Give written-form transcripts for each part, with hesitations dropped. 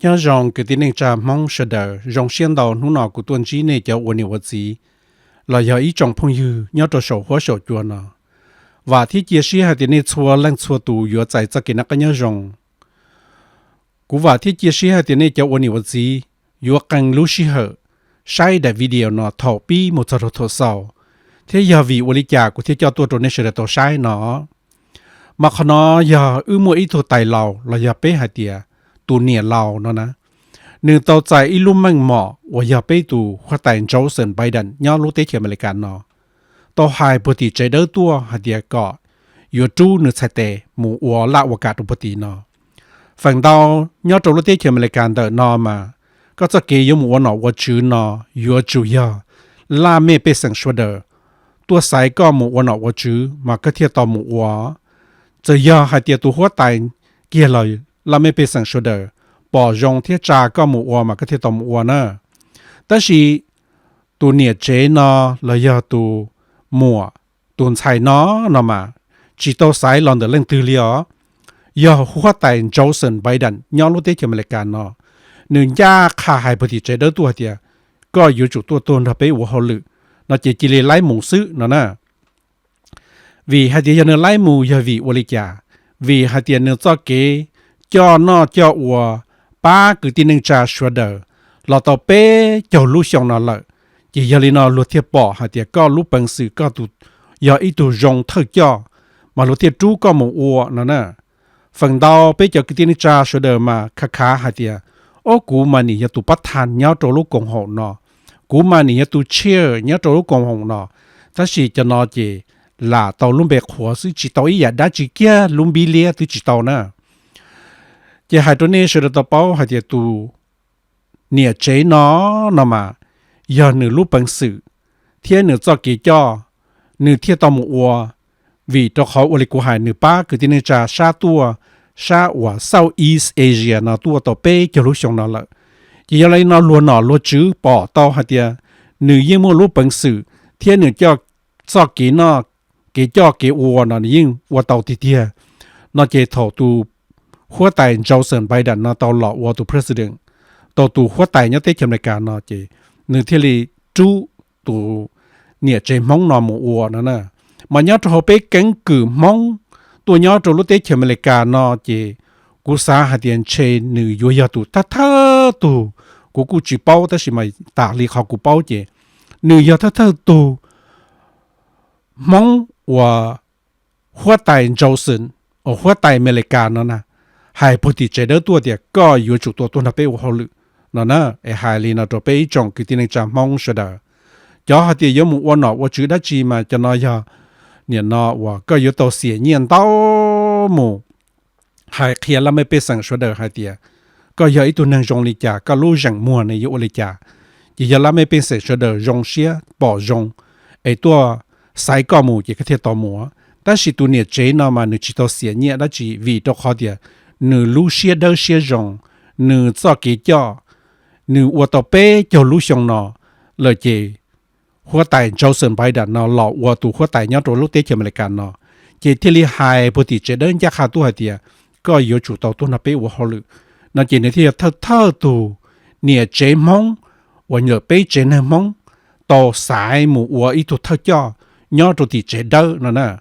nhớ rằng cái tin cha mong sợ đợi rằng xuyên đầu lúc nào của tuần trí này cho ôn nhiều gì là do ý trong phong yêu nhớ cho sầu hóa sầu chua nó và thiết chia sẻ hai tin này xua lăng xua tù vừa tại cho cái nó nhớ rằng cú và thiết chia sẻ hai tin này cho ôn nhiều gì vừa càng lúc xí hở sai đại video nó thầu pi một giờ thầu sau thế giờ vì ôn lý trả của thiết cho tôi trốn này sẽ là sai nó màเขาnó giờ mua ít thôi tài lầu là giờ bé hai tia tu nia lầu nó nè nương tàu chạy ít lúc mang mỏ và giờ bé tu hoa tài Joe Biden Biden nhớ lúc tết ở Mỹ nó tàu hai bữa thì chạy đỡ tua hai tia có vừa chú nửa sai tệ mù và lạ và cả tu bữa thì nó phần đầu nhớ trong lúc tết ở Mỹ đỡ nó mà có cho kỹ giống mù nó và chữ nó vừa chủ giờ là mẹ bé sang số đỡ tua sai có mù nó và chữ mà có thể tàu mù và giờ giờ hai tia tu hóa tài kia lời là mấy bên sản xuất đời bỏ rong thiết trà có một hoa mà có thể tóm hoa nữa,但是tu nhiệt chế nó là giờ tu mùa tu xài nó mà chỉ tao xài lần được lên tư liệu giờ hóa tài Johnson Biden nhau lúc tết cho Mỹ nó nương gia khá hai bữa thì chế đỡ tu thì có yếu chủ tu tôn là bé của họ lự nó chỉ lấy mùng sứ nó nè vì hai tia nó lấy mù giờ vì ô lý trả vì hai tia nó cho kế cho nó cho ua ba cứ tin năng trả sửa đỡ là tàu bé cho lũ xong nó lợi chỉ giờ li nó lũ thiệt bỏ hai tia có lũ bằng sự có tụ giờ ít tụ rong thơ cho mà lũ thiệt chú có một ua nó nè phần đầu bé cho cái tin năng trả sửa đỡ mà khá hai tia ô cú mà nỉ giờ tụ bắt than nhau cho lũ cộng hộ nó cú mà nỉ giờ tụ cheer nhau cho lũ cộng hộ nó ta chỉ cho nó chỉ là tàu luôn bè khóa sự chỉ tàu ý đã chỉ kia luôn bị lia từ chỉ tàu nè chỉ hai đứa này sẽ được tàu bao hai đứa tu nhiệt chế nó mà giờ nửa lúc bằng sự thiên nửa cho kỳ cho nửa thiên tàu một ua vì cho họ ua lịch của hai nửa ba cứ tin là sa tua sa ua South East Asia nó tua tàu bé cho lúc xong nó lại chỉ giờ này nó luôn chữ bỏ tàu hai đứa nửa yên mua lúc bằng sự thiên nửa cho kỳ nó cái cho cái ua nó nhưng ua tàu thì tia nó chỉ thầu tu hoa tài Johnson Biden nó tàu lọ ua tu president tàu tu hoa tài nhớ tới trong này cả nó chỉ nửa thiên lý chú tu nhiệt chế mong nó một ua nó nè mà nhớ cho họ bé cánh cử mong tôi nhớ cho lúc tới trong này cả nó chỉ cú sa hạt tiền chế nửa vô giờ tu thơ tu cú chỉ bao đó là mày tạ lý họ cú bao chỉ nửa giờ thơ tu mong và hoa tài Johnson ở hoa tài Mỹ nó nè hai bữa thì chế đỡ tua thì có yếu chủ tua nó bé hoa lự nó nè hai li nó cho bé trong cái tin chăm mong sẽ đỡ cho hai thì giống một nó chữ đã chi mà cho nó giờ nhìn nó và có yếu tố xỉa nhiên tao mù hai kia là mấy bé sang sẽ đỡ hai thì có yếu ít tu năng trong lý trả có lú rằng mua này yếu lý trả chỉ giờ là mấy bé sẽ đỡ rong xía bỏ rong ấy tua sai có mù chỉ có thể tao mù,但是tu nhiệt chế nó mà nửa chỉ tao xỉa nhiệt đó chỉ vì tao khó địa nửa lú xía đỡ xía rong nửa cho cái cho nửa uo tao bé cho lú xong nó lời chỉ hoa tài Johnson Biden nó lọ uo tu hoa tài nhớ rồi lúc tết cho Mỹ nó chỉ thiên lý hai bữa thì chế đơn giá khá tu hai địa có yếu chủ tao tu nó bé uo họ lự nó chỉ nên thì thơ tu nhiệt chế mong uo nhờ bé chế nên mong tao sai mù uo ít tu thơ cho nhớ rồi thì chế đỡ nó nè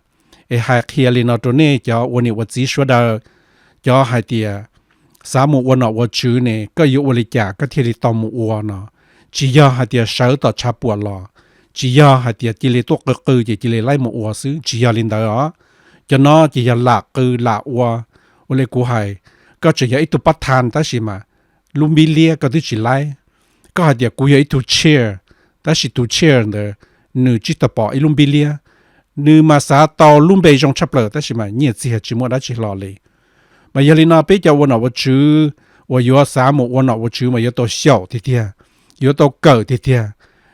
hai kia li nó rồi nè cho uo này uo chỉ số đỡ cho hai tia xã mù uo nó uo chữ nè có yếu uo li trả có thiên lý tao mù uo nó chỉ do hai tia sáu tao chắp bùa lò chỉ do hai tia chỉ li tốt cơ chỉ li lấy mù uo xứ chỉ do linh đó cho nó chỉ do lạc cơ lạc uo li của hai có chỉ do ít tu bắt than ta xí mà luôn bị lia có thứ chỉ lấy có hai tia của ít tu chair ta xí tu chair nữa nửa chỉ tập bỏ ít luôn bị lia nửa mà xã tàu luôn bị trong chấp lờ ta chỉ mà nhiệt gì hết chỉ muốn đã chỉ lò lì mà giờ linh nó bây giờวันnàoวันชื่อวันยัวสามวันnàoวันชื่อmàยัวตัว小ทีเดียวยัวตัวเกิดทีเดียว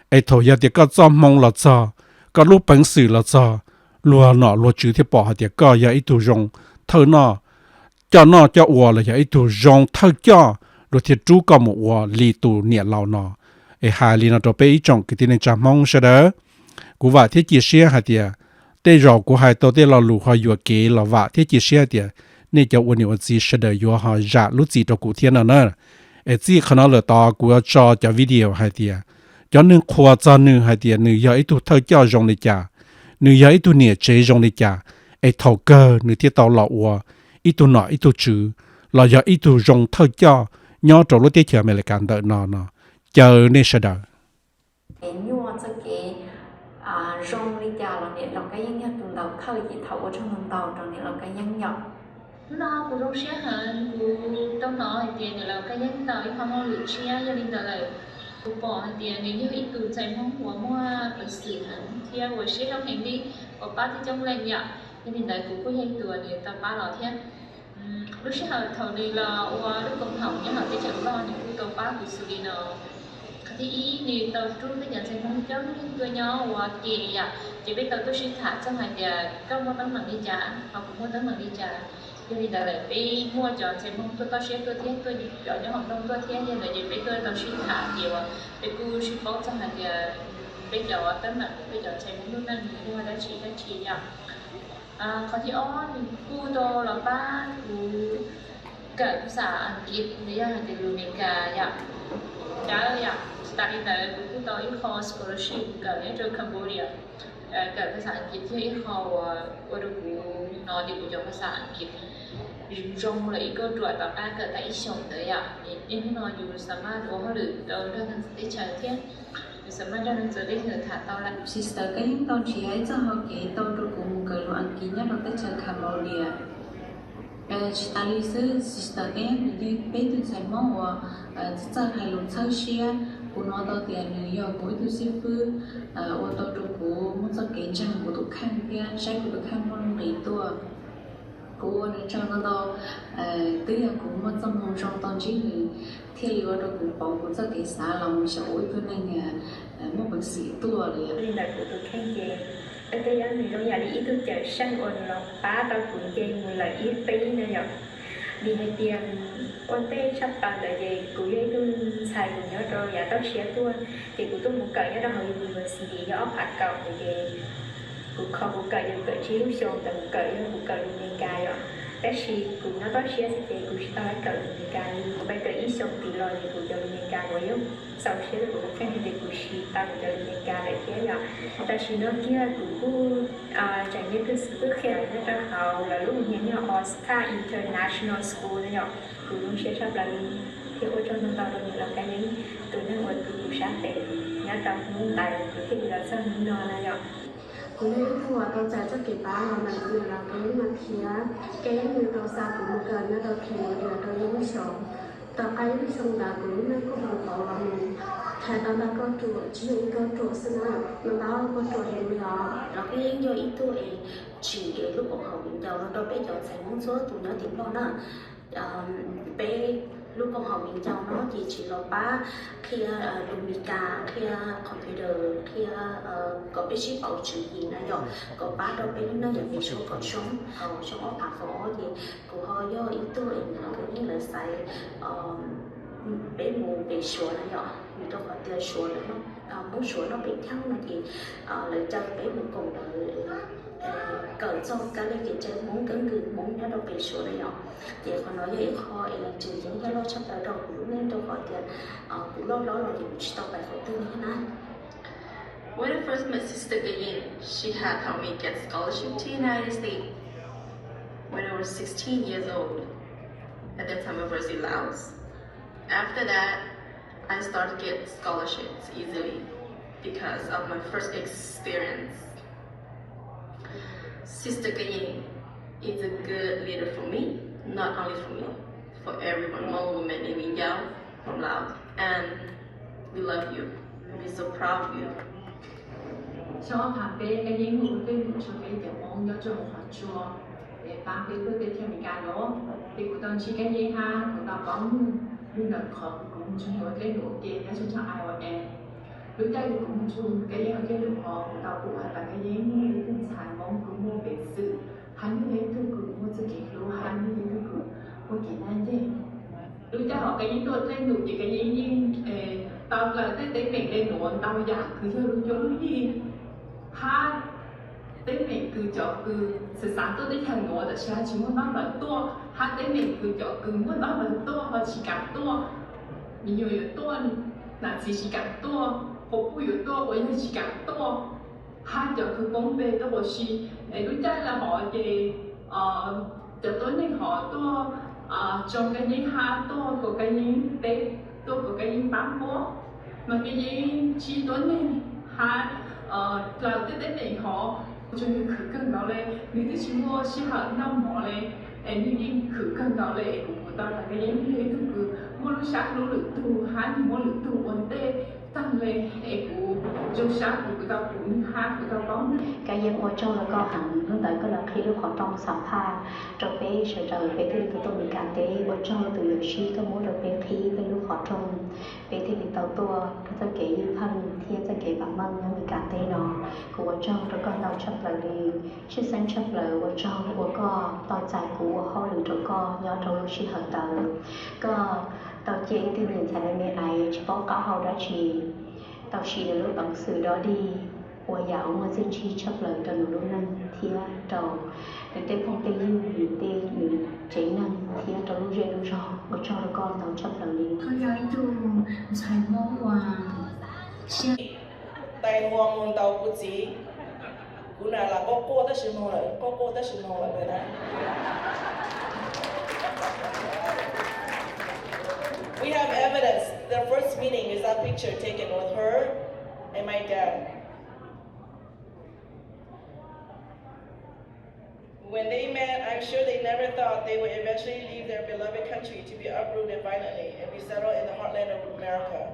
ไอ้头ยัวเดียวก็จอมมองละจ้าก็รู้本事ละจ้าลัวหน่อลัวชื่อที่ปอเดียวก็ยัวไอ้ตัวรงเท่าหน่อเจ้าหน่อเจ้าวัวเลยยัวไอ้ตัวรงเท่าเจ้าลัวที่จู้ก็หมู่วัวลีตัวเนี่ยเราหน่อไอ้หาลีน่ะตัวไปอีจงกิตินจามองเสดอกูว่าที่จีเสียหาเดียแต่รอกูหายตัวที่เราลูกหอยยัวเกลเราว่าที่จีเสียเดียนี่จะวันนี้วันจีเสดอยัวหอยจ่าลุจีตัวกูเทียนน่ะเนอะ chỉ khả năng là tao của cho video hay tiệt cho nên khoa cho nên hay tiệt nên giờ ít tu thâu cho rong đi chả nên giờ ít tu nhẹ chế rong đi chả thầu cơ nên thiết tao lọ wa ít tu nọ ít tu chữ là giờ ít tu rong thâu cho nhau trâu lúc tiết chờ mày lại càng đợi nó chờ nên sẽ đợi nhua cho cái rong đi chả là này là cái nhân nhật tuần đầu thâu chỉ thâu ở trong tuần đầu rồi này là cái nhân nhật nó cũng rong xe hơn cũng trong nó thì tiền là cái nhân đầu không có lựa xe cho nên là cũng bỏ tiền nếu như ít tu chạy mong của mua bật sử hẳn theo của xe trong hành đi có ba thì trong lạnh nhở cho nên là cũng có hiện tượng này tao ba lọ theo lúc xe hơn thầu này là lúc công học nhưng mà cái chẳng lo những cái tàu ba của xử lý nó thì ý này tàu trung bây giờ sẽ không cho những cái nhỏ và kì à chỉ biết tàu tôi suy thả trong hành giờ có mua tấm bằng đi trả hoặc cũng mua tấm bằng đi trả cho nên là lại đi mua cho sẽ mong tôi tao sẽ tôi thiết tôi chọn những hoạt động tôi thiết nên là chỉ biết tôi tàu suy thả nhiều để cô suy bóc trong hành giờ bây giờ tấm bằng bây giờ sẽ mong lúcนั้นmua đã chỉ nhở cóที่อ้อนกูโตแล้วป้ากูเกิดภาษาอังกฤษในย่านเดลูเมกาอยากstudy แต่กูโตอีคอ scholarship เกิดในจังหวัดคัมพูชาเกิดภาษาอังกฤษที่อีคอว่าดูกูนอนดีกูจะภาษาอังกฤษรงเลยก็ตรวจต่อป้าเกิดแต่อีชงเลยนี่นอนอยู่สามารถรู้เขาหรือเดินทางได้เชิญเที่ยงสมัยนั้นจะได้เห็นถ่ายตอนละ sister cái những tao chỉ ấy cho họ kể tao được cùng cái đồ ăn kín nhất nó tới chơi Cambodia chỉ ta lý sư sister cái như bé từ sài mông và chơi hay lục chơi xe của nó tao tiền như giờ mỗi thứ sư phụ và tao được của muốn chơi cái trang của tụi khăn kia trái của tụi khăn mong lý tua cô nên cho nó tao tới giờ cũng muốn trong mong trong tao chỉ thì thiên lý vào được cũng bảo cũng chơi cái xã lòng sợ ôi tôi nên một bác sĩ tua rồi nên là của tôi khen về ở cái đó mình trong nhà đi ít tôi chờ sang ôn lòng phá tao cũng chơi một là ít tí nữa rồi điในเตียงôn tê sắp tàn là gì cũng với tôi xài cùng nhau rồi nhà tao xé tôi thì cũng tôi muốn cởi nhớ đâu hồi university do ốc hạt cầu thì gì cũng không cũng cởi được cởi chiếu xong tao cũng cởi luôn nên cài rồiแต่ชีกูน่าต้องเชื่อสิเจกูชิตาเกิดในการไปเกิดอีสองปีลอยกูจะในการว่ายุ่งสาวเชื่อกูแค่ในกูชิตากูจะในการอะไรแค่อย่างแต่ชีน้องเกี่ยกูจากนี้คือซื้อแค่ในจะเขาแล้วลูกเห็นเนี่ยออสการ์ international school เนี่ยกูต้องเชื่อชอบแล้วที่โอจอนตอนนี้เราแค่นี้ตัวนั้นว่ากูชาเตะเนี่ยจำมุ่งตายกูที่เราจะมุ่งนอนเนี่ยcũng như thua tao chạy cho kịp ba mà mình vừa là cái mà kia cái như tao xa cũng một cái nó tao kia là tao giống sống tao cái sống đã cũng nó có bằng cậu là mình thay tao đã có chuột chỉ những có chuột xin á mà tao có chuột hiện giờ là cái do ít tuổi chỉ cái lúc bọn họ mình giàu nó đâu bây giờ phải muốn số tụi nó tìm lo đó bé lúc con học mình giàu nó thì chỉ là ba khi Dominica khi computer khi có biết chỉ bảo chữ gì này rồi có ba đâu bé nó nhận biết số còn sống trong ốc hạt phổ thì của họ do ít tuổi cái như là xài bé mù bé số này rồi mình đâu có tiền số nữa muốn số nó bị theo này thì lấy cho bé một cùng cởi cho cái này cái chơi muốn cứng cứng muốn nó đâu bị số này rồi thì còn nói với họ trừ những cái lo sắp tới đầu cũng nên đâu có tiền cũng lo rồi thì chỉ tao phải khổ tư như thế này. When I first met Sister Gayin, she had helped me get scholarship to the United States when I was 16 years old. At that time I was in Laos. After that, I started to get scholarships easily because of my first experience. Sister Gayin is a good leader for me, not only for me, for everyone, all women in India from Laos. And we love you. We're so proud of you. Cho thằng bé cái giấy ngủ cái cho bé tiểu mong cho một hoạt chùa để ba bé bước tiếp theo mình cả đó thì của tôi chỉ cái giấy ha của tao bóng nhưng là khó cũng chúng tôi cái nổi tiền nhá cho IOM lúc đây cũng chung cái giấy cái đường họ của tao cũng là cái giấy như tinh sản mong cũng mua về sự hắn như thế tôi cũng mua sự kiện lúa hắn như thế tôi cũng mua kỹ năng gì lúc cho họ cái giấy tôi thấy nụ gì cái giấy như tao là tới mình lên nổi tao giả cứ theo lúc giống gì ha tới mình cứ chọn cứ sự sáng tôi tới thằng nổi là sẽ chỉ muốn bắt là to ha tới mình cứ chọn cứ muốn bắt là to hoặc chỉ cả to 你又有多，那只是càng多，服务又多，我也是càng多。他就佢講俾都我是如果là họ thì cho tôi nên họ多trong cái những ha to của cái những tết to của cái những bán bó mà cái những chi tôi nên ha làm tết này họ cho những khử cân gạo lên nếu tôi chỉ mua chỉ hạt năm mỏ lên những những khử cân gạo lên của ta là cái những thế tôi cứ mua lúc sáng nỗ lực tu ha thì mua lực tu ổn tết tăng lên của trong sáng của tao cũng ha của tao bóng cái dân ở trong là có hẳn hướng tới có là khi lúc họ trong sáu tháng rồi bé sẽ trời bé thì cái tôi bị cản tế ở trong từ giờ khi có muốn được bé khi bên lúc họ trong bé thì bị tàu tua cái kể như thân thiên cái kể bản măng nó bị cản tế nó của ở trong rồi con tàu chấp lời đi chứ sáng chấp lời ở trong của con tàu chạy của họ đừng cho con nhớ trong lúc khi họ tàu có tàu chế thì nhìn thấy mẹ ấy chỉ có họ đã chỉ tàu chỉ là lúc bằng sự đó đi của giáo mà dân chi chấp lời cho nó luôn năng thia trầu để tên phong tên yêu để tên những chế năng thia trầu luôn dễ luôn cho nó con tàu chấp lời đi con gái tu giải mong hòa tại hoa môn tàu của chị cũng là có cô tới sự mong lợi có cô tới sự mong lợi rồi đó. We have evidence. The first meeting is that picture taken with her and my dad. When they met, I'm sure they never thought they would eventually leave their beloved country to be uprooted violently and be settled in the heartland of America.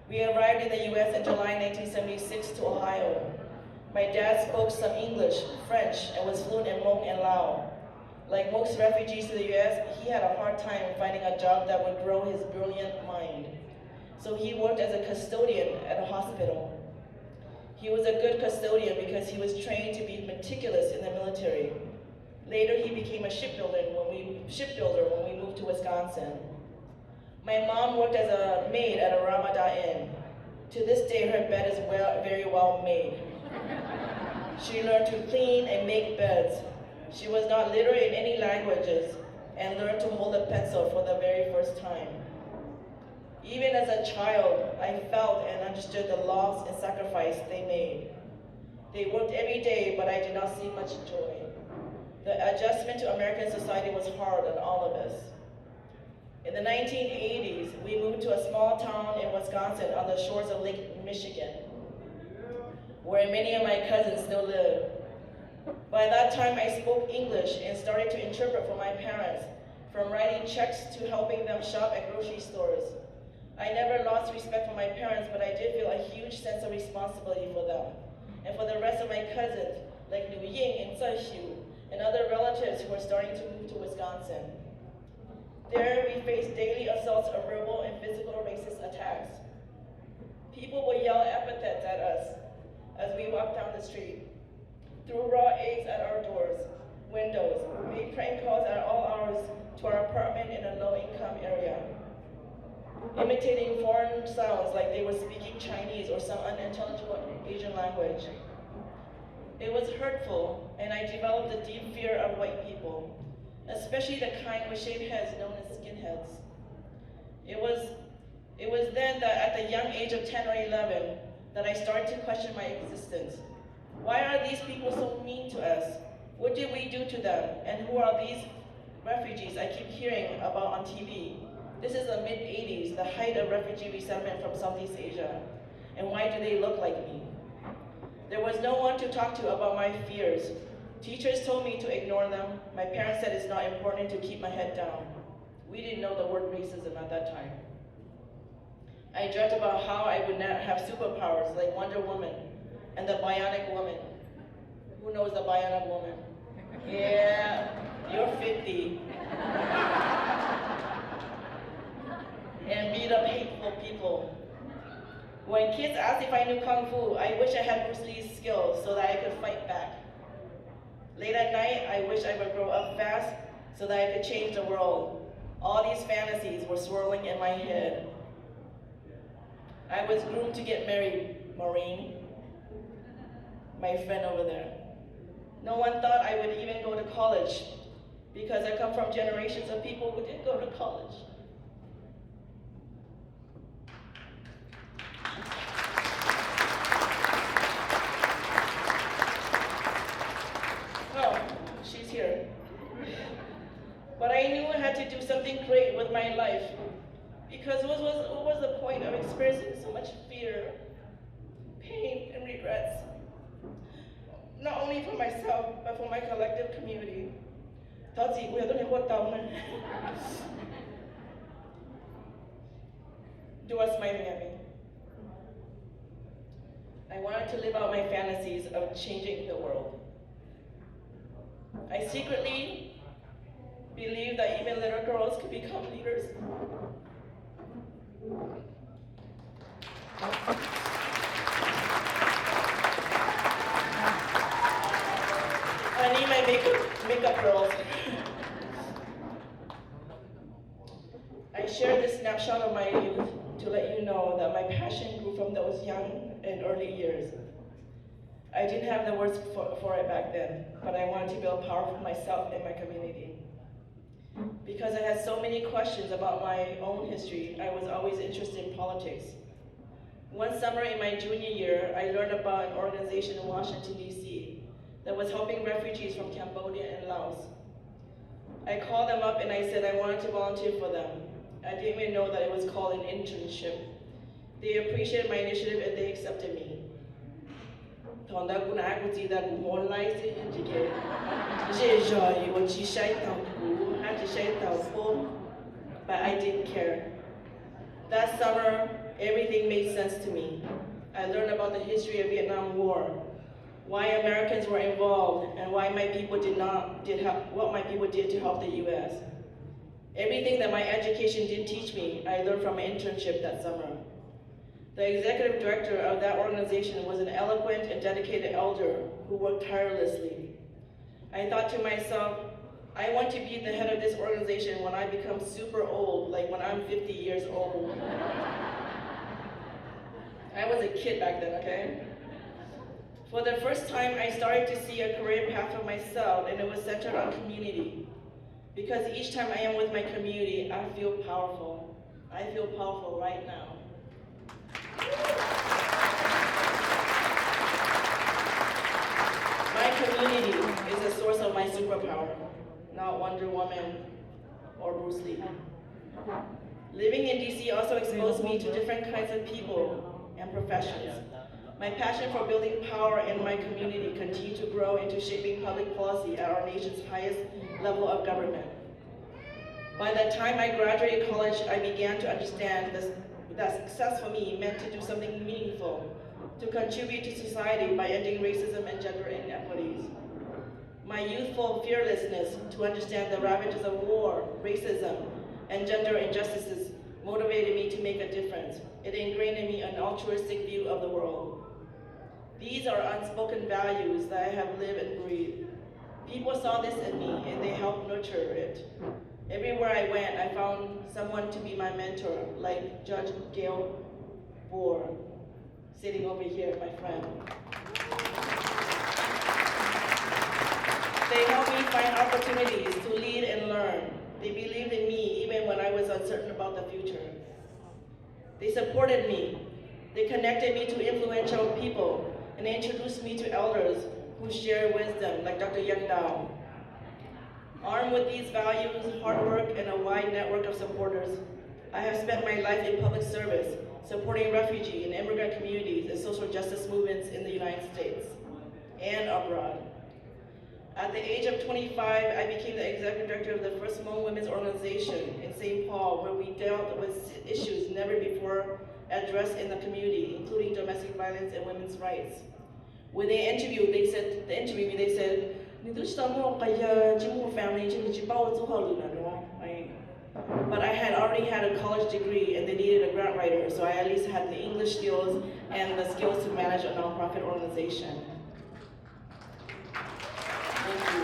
We arrived in the U.S. in July 1976 to Ohio. My dad spoke some English, French, and was fluent in Hmong and Lao. Like most refugees to the U.S., he had a hard time finding a job that would grow his brilliant mind. So he worked as a custodian at a hospital. He was a good custodian because he was trained to be meticulous in the military. Later, he became a shipbuilder when we moved to Wisconsin. My mom worked as a maid at a Ramada Inn. To this day, her bed is very well made. She learned to clean and make beds. She was not literate in any languages and learned to hold a pencil for the very first time. Even as a child, I felt and understood the loss and sacrifice they made. They worked every day, but I did not see much joy. The adjustment to American society was hard on all of us. In the 1980s, we moved to a small town in Wisconsin on the shores of Lake Michigan, where many of my cousins still live. By that time, I spoke English and started to interpret for my parents, from writing checks to helping them shop at grocery stores. I never lost respect for my parents, but I did feel a huge sense of responsibility for them, and for the rest of my cousins, like Liu Ying and Zhe Xiu, and other relatives who were starting to move to Wisconsin. There, we faced daily assaults of verbal and physical racist attacks. People would yell epithets at us as we walked down the street, threw raw eggs at our doors, windows, made prank calls at all hours to our apartment in a low-income area, imitating foreign sounds like they were speaking Chinese or some unintelligible Asian language. It was hurtful, and I developed a deep fear of white people, especially the kind with shaved heads known as skinheads. It was then that at the young age of 10 or 11 that I started to question my existence. Why are these people so mean to us? What did we do to them? And who are these refugees I keep hearing about on TV? This is the mid-80s, the height of refugee resettlement from Southeast Asia. And why do they look like me? There was no one to talk to about my fears. Teachers told me to ignore them. My parents said it's not important to keep my head down. We didn't know the word racism at that time. I dreamt about how I would not have superpowers like Wonder Woman and the Bionic Woman. Who knows the Bionic Woman? Yeah, you're 50. And beat up hateful people. When kids asked if I knew Kung Fu, I wish I had Bruce Lee's skills so that I could fight back. Late at night, I wish I would grow up fast so that I could change the world. All these fantasies were swirling in my head. I was groomed to get married, Maureen, my friend over there. No one thought I would even go to college because I come from generations of people who didn't go to college. But I knew I had to do something great with my life, because what was the point of experiencing so much fear, pain, and regrets, not only for myself, but for my collective community. Thawj, we don't know what You are smiling at me. I wanted to live out my fantasies of changing the world. I secretly believed that even little girls could become leaders. I need my makeup girls. I shared this snapshot of my youth to let you know that my passion grew from those young and early years. I didn't have the words for it back then, but I wanted to build power for myself and my community. Because I had so many questions about my own history, I was always interested in politics. One summer in my junior year, I learned about an organization in Washington, D.C. that was helping refugees from Cambodia and Laos. I called them up and I said I wanted to volunteer for them. I didn't even know that it was called an internship. They appreciated my initiative and they accepted me. But I didn't care. That summer, everything made sense to me. I learned about the history of Vietnam War, why Americans were involved, and why my people what my people did to help the U.S. Everything that my education didn't teach me, I learned from my internship that summer. The executive director of that organization was an eloquent and dedicated elder who worked tirelessly. I thought to myself, I want to be the head of this organization when I become super old, like when I'm 50 years old. I was a kid back then, okay? For the first time, I started to see a career path for myself, and it was centered on community. Because each time I am with my community, I feel powerful. I feel powerful right now. My community is the source of my superpower, not Wonder Woman or Bruce Lee. Living in DC also exposed me to different kinds of people and professions. My passion for building power in my community continued to grow into shaping public policy at our nation's highest level of government. By the time I graduated college, I began to understand that success for me meant to do something meaningful, to contribute to society by ending racism and gender inequities. My youthful fearlessness to understand the ravages of war, racism, and gender injustices motivated me to make a difference. It ingrained in me an altruistic view of the world. These are unspoken values that I have lived and breathed. People saw this in me and they helped nurture it. Everywhere I went, I found someone to be my mentor, like Judge Gail Bohr, sitting over here, my friend. They helped me find opportunities to lead and learn. They believed in me even when I was uncertain about the future. They supported me. They connected me to influential people and introduced me to elders who share wisdom, like Dr. Young Dao. Armed with these values, hard work, and a wide network of supporters, I have spent my life in public service, supporting refugee and immigrant communities and social justice movements in the United States and abroad. At the age of 25, I became the executive director of the first Hmong women's organization in St. Paul, where we dealt with issues never before addressed in the community, including domestic violence and women's rights. When they interviewed me, they said, but I had already had a college degree and they needed a grant writer, so I at least had the English skills and the skills to manage a nonprofit organization. Thank you.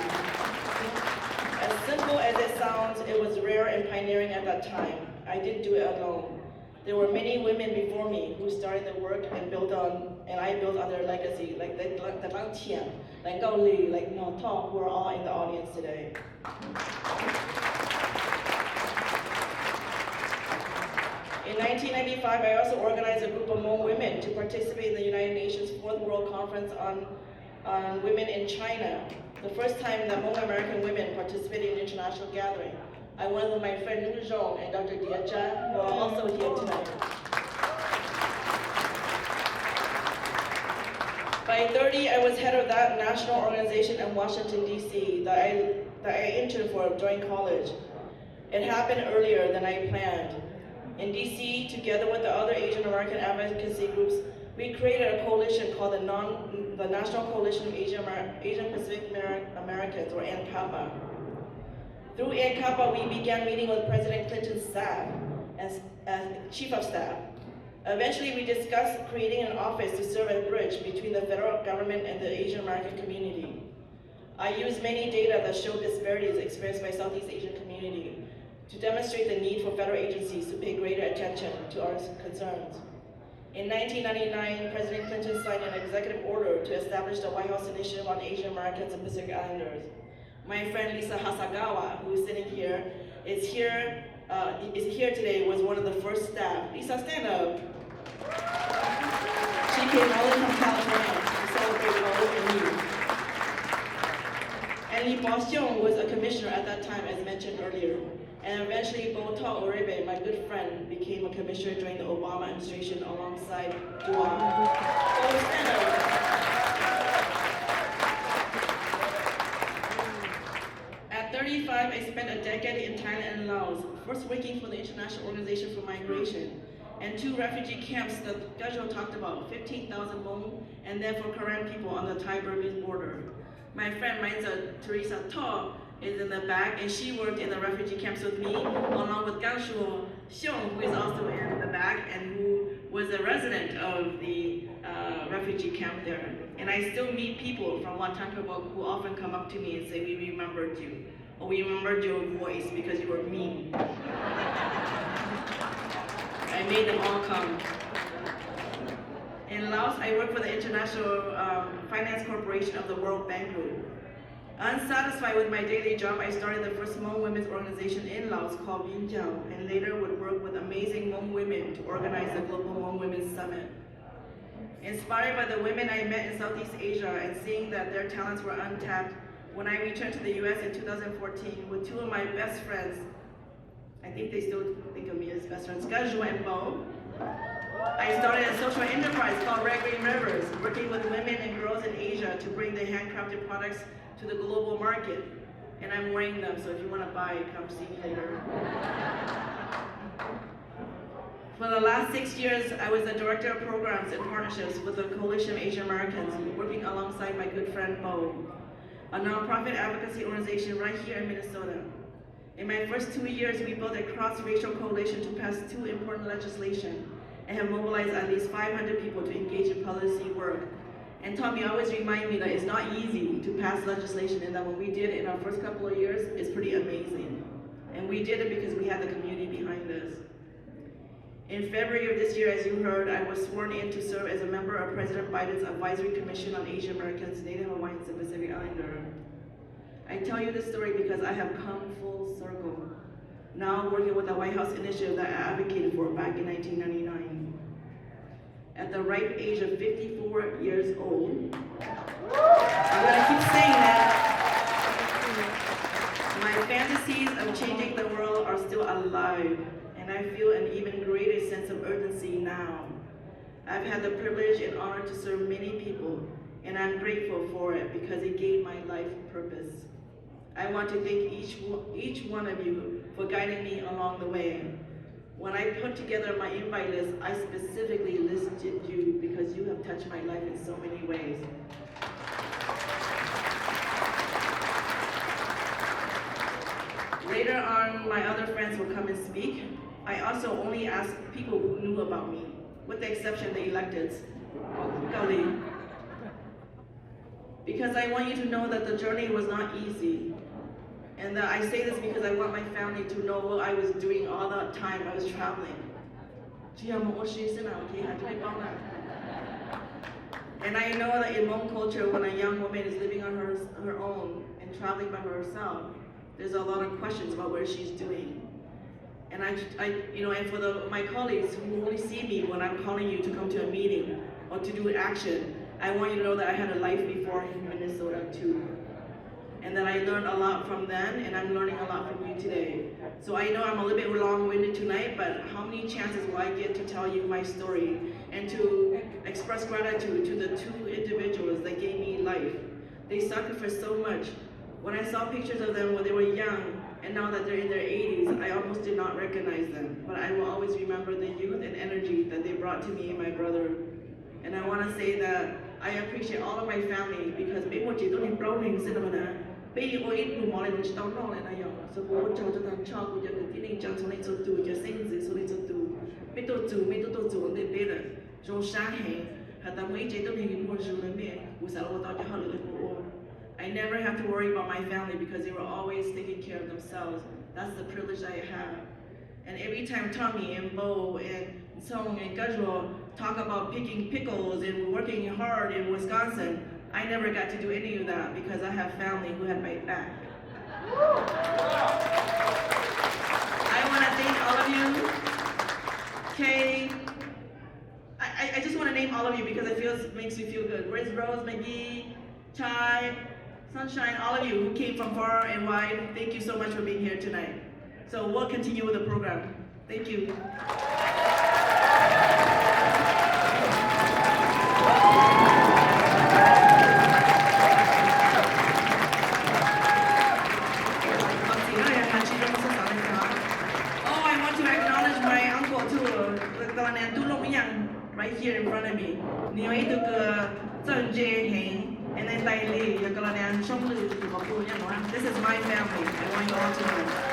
As simple as it sounds, it was rare and pioneering at that time. I didn't do it alone. There were many women before me who started the work and I built on their legacy, like the Lang Qian, like Gao Li, like No Tong, who are all in the audience today. In 1995, I also organized a group of Hmong women to participate in the United Nations Fourth World Conference on Women in China. the first time that Hmong American women participated in international gathering. I went with my friend Nu Zhong and Dr. Dia Chan, who are also here tonight. By 30, I was head of that national organization in Washington, D.C. that I interned for during college. It happened earlier than I planned. In D.C., together with the other Asian American advocacy groups, we created a coalition called the National Coalition of Asian Pacific Americans, or ANCAPA. Through ANCAPA, we began meeting with President Clinton's staff as chief of staff. Eventually, we discussed creating an office to serve as a bridge between the federal government and the Asian American community. I used many data that showed disparities experienced by Southeast Asian community to demonstrate the need for federal agencies to pay greater attention to our concerns. In 1999, President Clinton signed an executive order to establish the White House Initiative on Asian Americans and Pacific Islanders. My friend Lisa Hasagawa, who is sitting here, is here today, was one of the first staff. Lisa, stand up. She came all the way from California to celebrate Mo and you. And Lee Bostion was a commissioner at that time, as mentioned earlier. And eventually, Bota Oribe, my good friend, became a commissioner during the Obama administration alongside Dua. So stand up. At 35, I spent a decade in Thailand and Laos, first working for the International Organization for Migration, and 2 refugee camps that Gajo talked about, 15,000 Hmong, and then for Karen people on the Thai-Burmese border. My friend Mainza Teresa Thawj is in the back, and she worked in the refugee camps with me, along with Gangshuo Xiong, who is also in the back, and who was a resident of the refugee camp there. And I still meet people from Watantobok who often come up to me and say, we remembered you, or we remembered your voice because you were me. I made them all come. In Laos, I work for the International Finance Corporation of the World Bank Group. Unsatisfied with my daily job, I started the first Hmong women's organization in Laos called Vinjiao, and later would work with amazing Hmong women to organize the Global Hmong Women's Summit. Inspired by the women I met in Southeast Asia and seeing that their talents were untapped, when I returned to the US in 2014 with 2 of my best friends, I think they still think of me as best friends, Gajua and Bo, I started a social enterprise called Red Green Rivers, working with women and girls in Asia to bring the handcrafted products to the global market. And I'm wearing them, so if you want to buy, come see me later. For the last 6 years, I was the director of programs and partnerships with the Coalition of Asian Americans, working alongside my good friend Bo, a nonprofit advocacy organization right here in Minnesota. In my first 2 years, we built a cross-racial coalition to pass 2 important legislation and have mobilized at least 500 people to engage in policy work. And Tommy always remind me that it's not easy to pass legislation, and that when we did it in our first couple of years, it's pretty amazing. And we did it because we had the community behind us. In February of this year, as you heard, I was sworn in to serve as a member of President Biden's Advisory Commission on Asian Americans, Native Hawaiians, and Pacific Islander. I tell you this story because I have come full circle, now working with the White House initiative that I advocated for back in 1999. At the ripe age of 54 years old, I'm gonna keep saying that, my fantasies of changing the world are still alive, and I feel an even greater sense of urgency now. I've had the privilege and honor to serve many people, and I'm grateful for it because it gave my life purpose. I want to thank each one of you for guiding me along the way. When I put together my invite list, I specifically listed you because you have touched my life in so many ways. Later on, my other friends will come and speak. I also only ask people who knew about me, with the exception of the electeds, because I want you to know that the journey was not easy. And I say this because I want my family to know what I was doing all the time I was traveling. And I know that in Hmong culture, when a young woman is living on her own and traveling by herself, there's a lot of questions about where she's doing. And and for my colleagues who only see me when I'm calling you to come to a meeting or to do an action, I want you to know that I had a life before in Minnesota too. and that I learned a lot from them, and I'm learning a lot from you today. So I know I'm a little bit long-winded tonight, but how many chances will I get to tell you my story and to express gratitude to the two individuals that gave me life? They sacrificed so much. When I saw pictures of them when they were young, and now that they're in their 80s, I almost did not recognize them. But I will always remember the youth and energy that they brought to me and my brother. And I want to say that I appreciate all of my family because mấy một chị tôi nên pro mình xin mà bây giờ tôi ít mò lại mình tao nó lại này rồi. So bố cháu cho thằng cho của dân cái này chẳng số này số tù cho sinh gì số này số tù. Mấy tôi tù để biết là trong sáng hè, hạt tao mấy chị tôi nên mua rượu lên biển, của sao tôi tao cho họ được mua. I never have to worry about my family because they were always taking care of themselves. That's the privilege I have. And every time Tommy and Bo and Song and Gajro talk about picking pickles and working hard in Wisconsin, I never got to do any of that because I have family who had my back. I want to thank all of you. Kay, I just want to name all of you because it makes me feel good. Where's Rose, McGee, Chai, Sunshine, all of you who came from far and wide, thank you so much for being here tonight. So we'll continue with the program. Thank you. Oh, I want to acknowledge my uncle too. Right here in front of me. And then this is my family. I want you all to know.